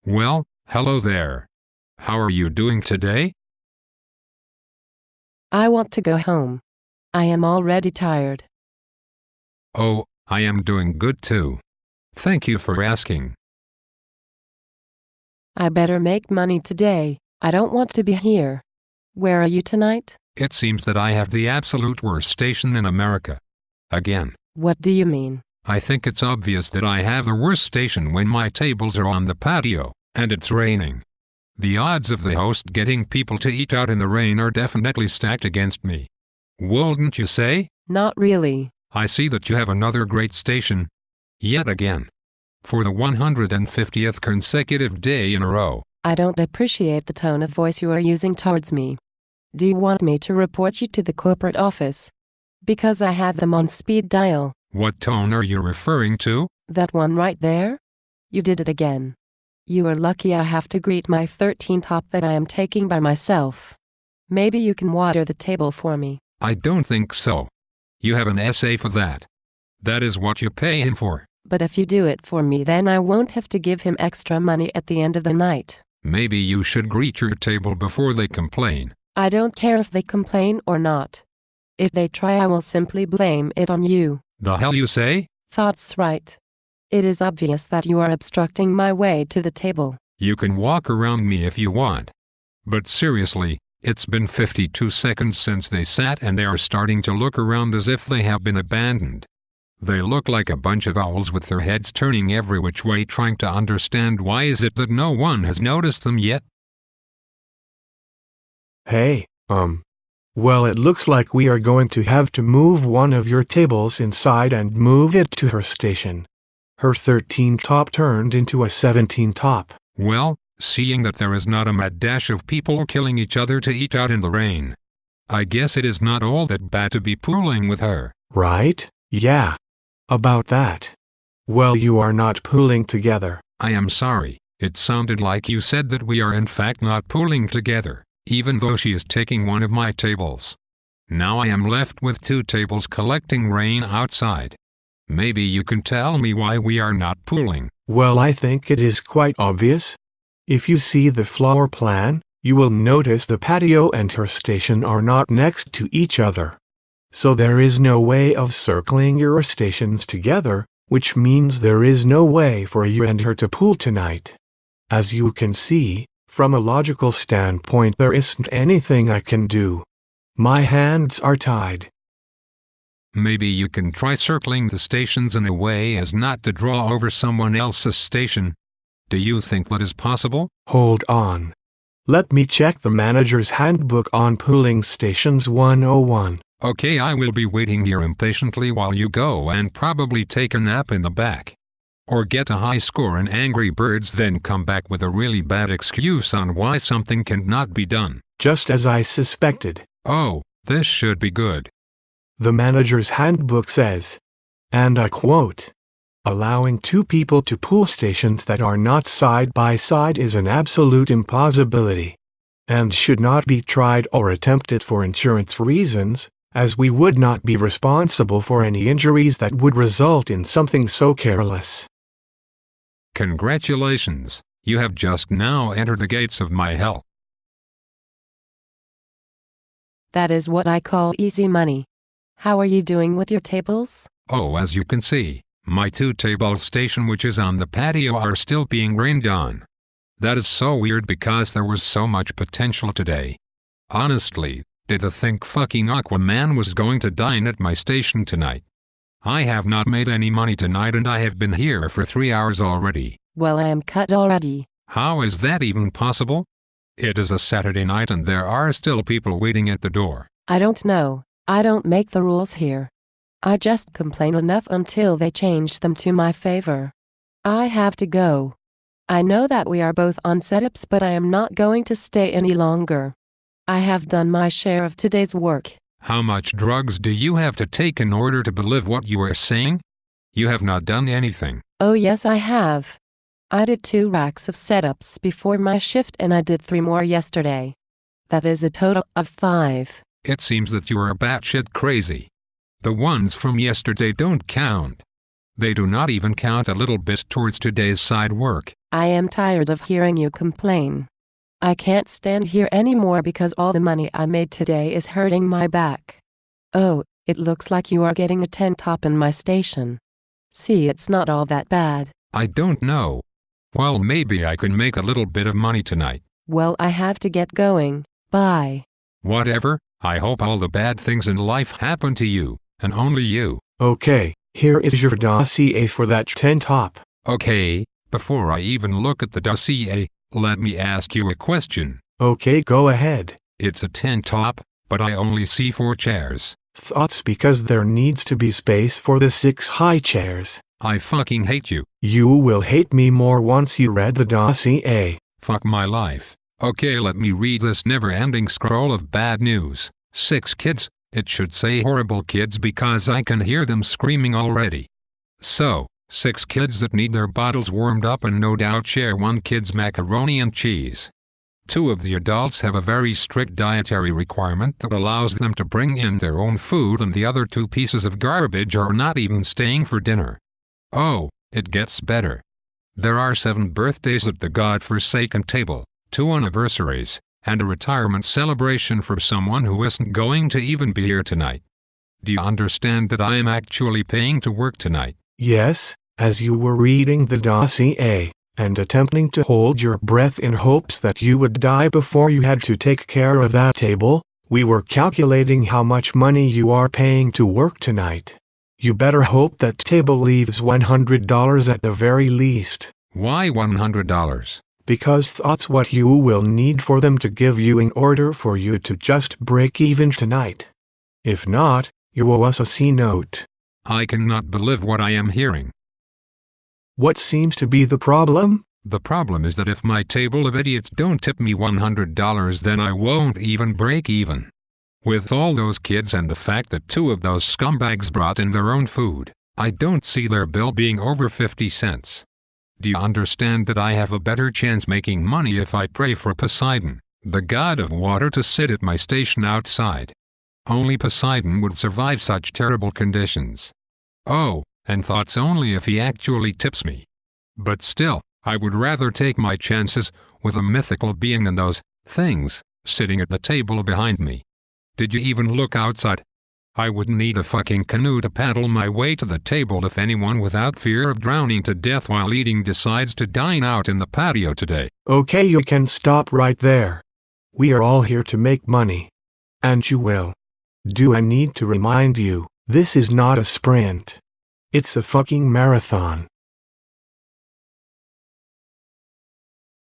Well, hello there. How are you doing today? I want to go home. I am already tired. Oh, I am doing good too. Thank you for asking. I better make money today. I don't want to be here. Where are you tonight? It seems that I have the absolute worst station in America. Again. What do you mean? I think it's obvious that I have the worst station when my tables are on the patio, and it's raining. The odds of the host getting people to eat out in the rain are definitely stacked against me. Wouldn't you say? Not really. I see that you have another great station. Yet again. For the 150th consecutive day in a row. I don't appreciate the tone of voice you are using towards me. Do you want me to report you to the corporate office? Because I have them on speed dial. What tone are you referring to? That one right there? You did it again. You are lucky I have to greet my 13 top that I am taking by myself. Maybe you can water the table for me. I don't think so. You have an SA for that. That is what you pay him for. But if you do it for me, then I won't have to give him extra money at the end of the night. Maybe you should greet your table before they complain. I don't care if they complain or not. If they try, I will simply blame it on you. The hell you say? That's right. It is obvious that you are obstructing my way to the table. You can walk around me if you want. But seriously, it's been 52 seconds since they sat and they are starting to look around as if they have been abandoned. They look like a bunch of owls with their heads turning every which way trying to understand why is it that no one has noticed them yet. Hey, well, it looks like we are going to have to move one of your tables inside and move it to her station. Her 13 top turned into a 17 top. Well, seeing that there is not a mad dash of people killing each other to eat out in the rain, I guess it is not all that bad to be pooling with her. Right? Yeah. About that. Well, you are not pooling together. I am sorry, it sounded like you said that we are in fact not pooling together, even though she is taking one of my tables. Now I am left with 2 tables collecting rain outside. Maybe you can tell me why we are not pooling. Well, I think it is quite obvious. If you see the floor plan, you will notice the patio and her station are not next to each other. So there is no way of circling your stations together, which means there is no way for you and her to pool tonight. As you can see, from a logical standpoint, there isn't anything I can do. My hands are tied. Maybe you can try circling the stations in a way as not to draw over someone else's station. Do you think that is possible? Hold on. Let me check the manager's handbook on pooling stations 101. Okay, I will be waiting here impatiently while you go and probably take a nap in the back. Or get a high score in Angry Birds, then come back with a really bad excuse on why something cannot be done. Just as I suspected. Oh, this should be good. The manager's handbook says, and I quote, allowing 2 people to pool stations that are not side by side is an absolute impossibility, and should not be tried or attempted for insurance reasons, as we would not be responsible for any injuries that would result in something so careless. Congratulations, you have just now entered the gates of my hell. That is what I call easy money. How are you doing with your tables? Oh, as you can see, my 2-table station which is on the patio are still being rained on. That is so weird because there was so much potential today. Honestly, did I think fucking Aquaman was going to dine at my station tonight? I have not made any money tonight and I have been here for 3 hours already. Well, I am cut already. How is that even possible? It is a Saturday night and there are still people waiting at the door. I don't know. I don't make the rules here. I just complain enough until they change them to my favor. I have to go. I know that we are both on setups, but I am not going to stay any longer. I have done my share of today's work. How much drugs do you have to take in order to believe what you are saying? You have not done anything. Oh yes, I have. I did 2 racks of setups before my shift and I did 3 more yesterday. That is a total of 5. It seems that you are batshit crazy. The ones from yesterday don't count. They do not even count a little bit towards today's side work. I am tired of hearing you complain. I can't stand here anymore because all the money I made today is hurting my back. Oh, it looks like you are getting a 10 top in my station. See, it's not all that bad. I don't know. Well, maybe I can make a little bit of money tonight. Well, I have to get going. Bye. Whatever, I hope all the bad things in life happen to you, and only you. Okay, here is your dossier for that 10 top. Okay, before I even look at the dossier, let me ask you a question. Okay, go ahead. It's a 10 top, but I only see 4 chairs. Thoughts because there needs to be space for the 6 high chairs. I fucking hate you. You will hate me more once you read the dossier. Fuck my life. Okay, let me read this never-ending scroll of bad news. 6 kids, it should say horrible kids because I can hear them screaming already. So, 6 kids that need their bottles warmed up and no doubt share one kid's macaroni and cheese. 2 of the adults have a very strict dietary requirement that allows them to bring in their own food, and the other 2 pieces of garbage are not even staying for dinner. Oh, it gets better. There are 7 birthdays at the godforsaken table, 2 anniversaries, and a retirement celebration for someone who isn't going to even be here tonight. Do you understand that I am actually paying to work tonight? Yes, as you were reading the dossier, and attempting to hold your breath in hopes that you would die before you had to take care of that table, we were calculating how much money you are paying to work tonight. You better hope that table leaves $100 at the very least. Why $100? Because that's what you will need for them to give you in order for you to just break even tonight. If not, you owe us a C note. I cannot believe what I am hearing. What seems to be the problem? The problem is that if my table of idiots don't tip me $100, then I won't even break even. With all those kids and the fact that 2 of those scumbags brought in their own food, I don't see their bill being over 50 cents. Do you understand that I have a better chance making money if I pray for Poseidon, the god of water, to sit at my station outside? Only Poseidon would survive such terrible conditions. Oh, and thoughts only if he actually tips me. But still, I would rather take my chances with a mythical being than those things sitting at the table behind me. Did you even look outside? I wouldn't need a fucking canoe to paddle my way to the table if anyone without fear of drowning to death while eating decides to dine out in the patio today. Okay, you can stop right there. We are all here to make money. And you will. Do I need to remind you, this is not a sprint. It's a fucking marathon.